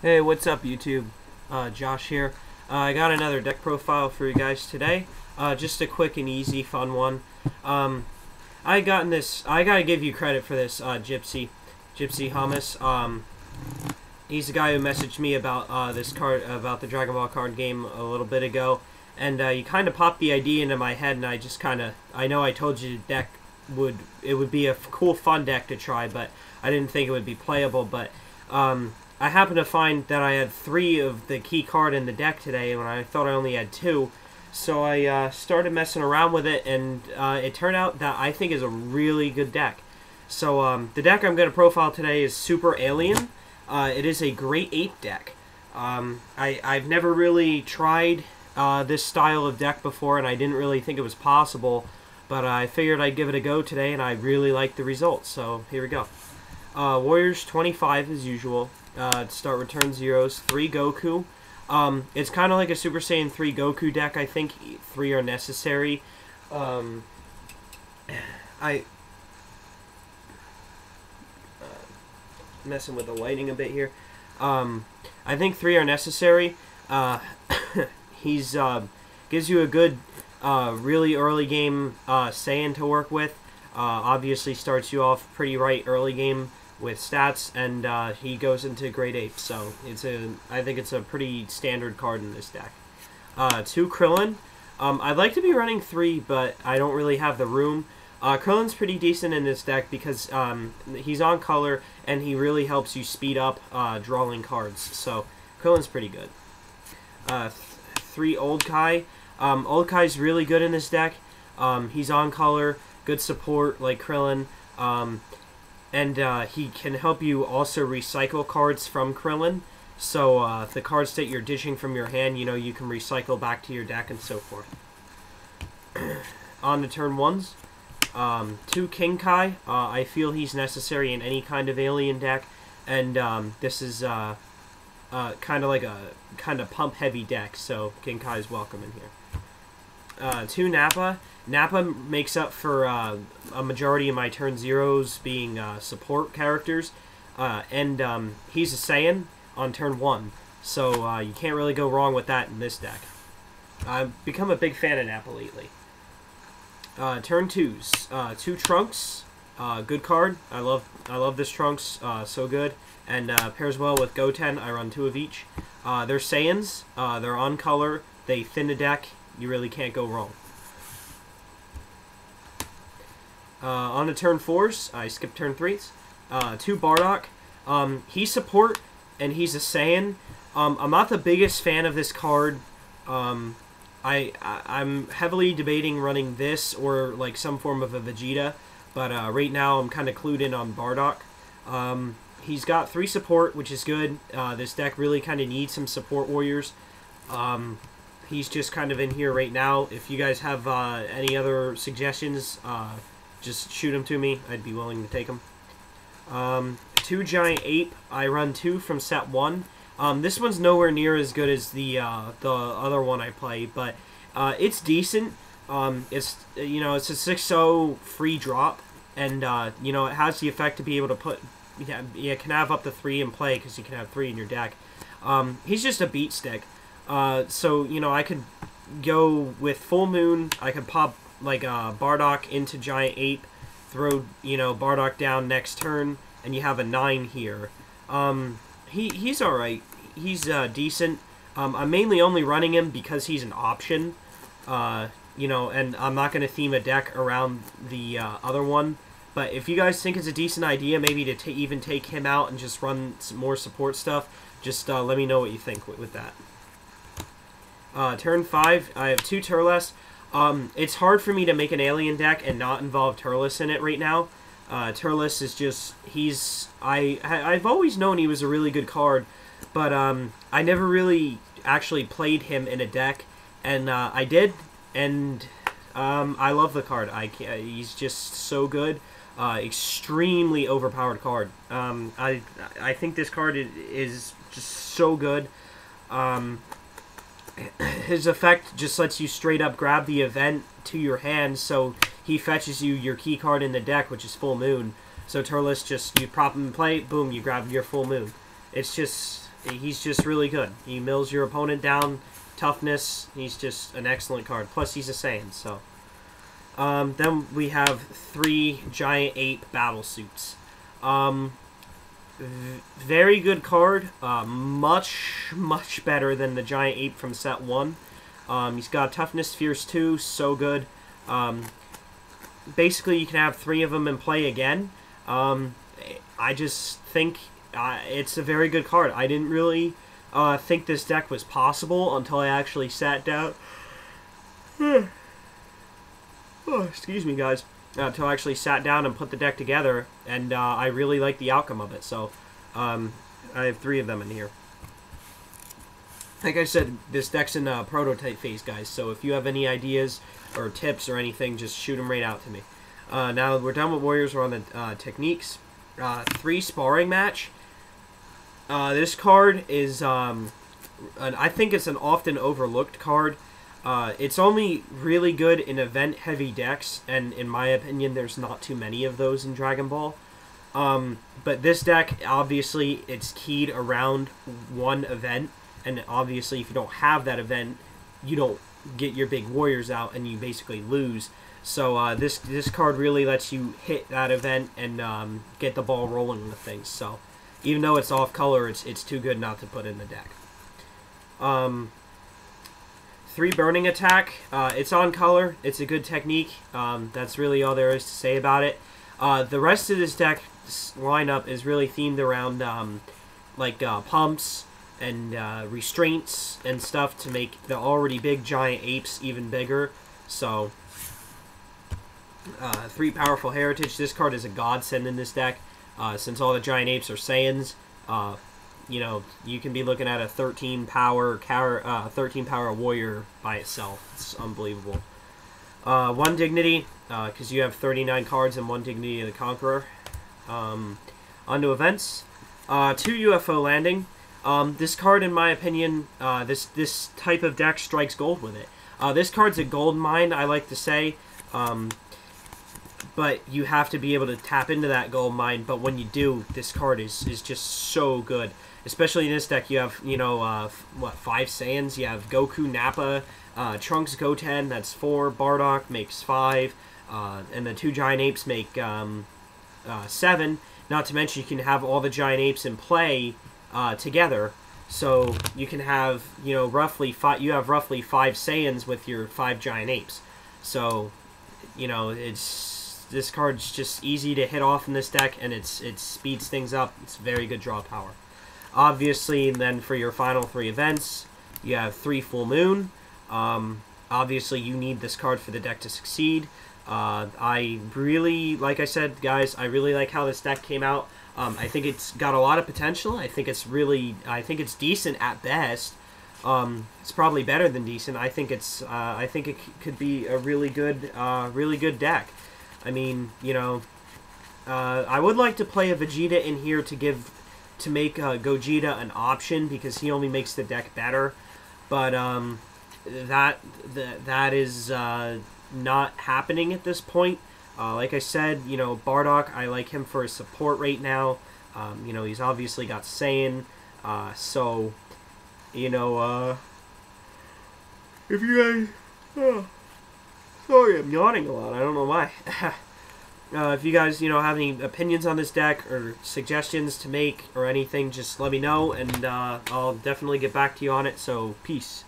Hey, what's up YouTube? Josh here. I got another deck profile for you guys today. Just a quick and easy fun one. I gotta give you credit for this, GypsyHummus. He's the guy who messaged me about this card, about the Dragon Ball card game a little bit ago. And he kind of popped the idea into my head, and I know I told you the deck would be a cool fun deck to try, but I didn't think it would be playable. But I happened to find that I had 3 of the key card in the deck today when I thought I only had 2. So I started messing around with it, and it turned out that I think is a really good deck. So the deck I'm going to profile today is Super Alien. It is a Great Ape deck. I've never really tried this style of deck before, and I didn't really think it was possible. But I figured I'd give it a go today, and I really liked the results. So here we go. Warriors 25 as usual. Start with turn 0s. 3 Goku. It's kind of like a Super Saiyan 3 Goku deck. I think 3 are necessary. Messing with the lighting a bit here. I think 3 are necessary. He's gives you a good, really early game Saiyan to work with. Obviously starts you off pretty right early game with stats, and he goes into Great Ape. So I think it's a pretty standard card in this deck. 2 Krillin. I'd like to be running 3, but I don't really have the room. Krillin's pretty decent in this deck because he's on color, and he really helps you speed up drawing cards. So Krillin's pretty good. 3 Old Kai. Old Kai's really good in this deck. He's on color, good support like Krillin, and he can help you also recycle cards from Krillin. So the cards that you're dishing from your hand, you can recycle back to your deck and so forth. On to turn 1s. 2 King Kai. I feel he's necessary in any kind of alien deck, and this is kind of like a pump heavy deck, so King Kai is welcome in here. 2 Nappa. Nappa makes up for a majority of my turn 0s being support characters, and he's a Saiyan on turn 1, so you can't really go wrong with that in this deck. I've become a big fan of Nappa lately. Turn 2s. 2 Trunks. Good card. I love this Trunks. So good, and pairs well with Goten. I run 2 of each. They're Saiyans. They're on color. They thin the deck. You really can't go wrong. On to turn 4s. I skipped turn 3s. 2 Bardock. He's support, and he's a Saiyan. I'm not the biggest fan of this card. I'm heavily debating running this or like some form of a Vegeta, but right now I'm kind of clued in on Bardock. He's got 3 support, which is good. This deck really kind of needs some support warriors. He's just kind of in here right now. If you guys have any other suggestions, just shoot them to me. I'd be willing to take them. 2 Giant Ape. I run 2 from set 1. This one's nowhere near as good as the other one I play, but it's decent. It's a 6/0 free drop, and it has the effect to be able to put. You can have up to 3 in play because you can have 3 in your deck. He's just a beat stick. So I could go with Full Moon. I could pop like Bardock into Giant Ape, throw Bardock down next turn, and you have a 9 here. He's all right. He's decent. I'm mainly only running him because he's an option. And I'm not going to theme a deck around the other one. But if you guys think it's a decent idea, maybe to even take him out and just run some more support stuff, just let me know what you think with that. Turn 5, I have 2 Turles. It's hard for me to make an alien deck and not involve Turles in it right now. Turles is just, I've always known he was a really good card, but I never really actually played him in a deck, and I did, and I love the card. He's just so good. Extremely overpowered card. I think this card is just so good. His effect just lets you straight up grab the event to your hand, so he fetches you your key card in the deck, which is Full Moon. So Turles, just you prop him in play, boom, you grab your Full Moon. It's he's just really good. He mills your opponent down. Toughness, he's just an excellent card. Plus, he's a Saiyan, so. Then we have 3 Giant Ape battle suits. Very good card. Much better than the Giant Ape from set 1. He's got Toughness, Fierce 2, so good. Basically, you can have 3 of them in play again. I just think it's a very good card. I didn't really think this deck was possible until I actually sat down. Oh, excuse me, guys. Until I actually sat down and put the deck together, and I really like the outcome of it. So, I have 3 of them in here. Like I said, this deck's in prototype phase, guys. So if you have any ideas or tips or anything, just shoot them right out to me. Now we're done with Warriors. We're on the techniques. 3 sparring match. This card is, I think it's an often overlooked card. It's only really good in event-heavy decks, and in my opinion, there's not too many of those in Dragon Ball. But this deck, obviously, it's keyed around one event, and obviously, if you don't have that event, you don't get your big warriors out, and you basically lose. So this card really lets you hit that event and get the ball rolling with things. So even though it's off color, it's too good not to put in the deck. 3 burning attack. It's on color. It's a good technique. That's really all there is to say about it. The rest of this deck lineup is really themed around pumps and restraints and stuff to make the already big Giant Apes even bigger. So 3 powerful heritage. This card is a godsend in this deck. Since all the Giant Apes are Saiyans, you know, you can be looking at a 13 power warrior by itself. It's unbelievable. 1 dignity, because you have 39 cards and 1 dignity of the Conqueror. Onto events. 2 UFO landing. This card, in my opinion, this type of deck strikes gold with it. This card's a gold mine, I like to say. But you have to be able to tap into that gold mine. But when you do, this card is just so good. Especially in this deck, you have, you know, 5 Saiyans. You have Goku, Nappa, Trunks, Goten, that's 4. Bardock makes 5. And the 2 Giant Apes make 7. Not to mention, you can have all the Giant Apes in play together. So you can have, you know, roughly 5 Saiyans with your 5 Giant Apes. So, you know, this card's just easy to hit off in this deck, and it speeds things up. It's very good draw power. Obviously, then for your final 3 events, you have 3 Full Moon. Obviously, you need this card for the deck to succeed. I really, like I said, guys, I really like how this deck came out. I think it's got a lot of potential. I think it's decent at best. It's probably better than decent. I think it could be a really good deck. I mean, you know, I would like to play a Vegeta in here to make Gogeta an option, because he only makes the deck better. But that is not happening at this point. Like I said, you know, Bardock, I like him for his support right now. You know, he's obviously got Saiyan, so, you know, if you guys, sorry, I'm yawning a lot, I don't know why. If you guys, you know, have any opinions on this deck or suggestions to make or anything, just let me know, and I'll definitely get back to you on it, so peace.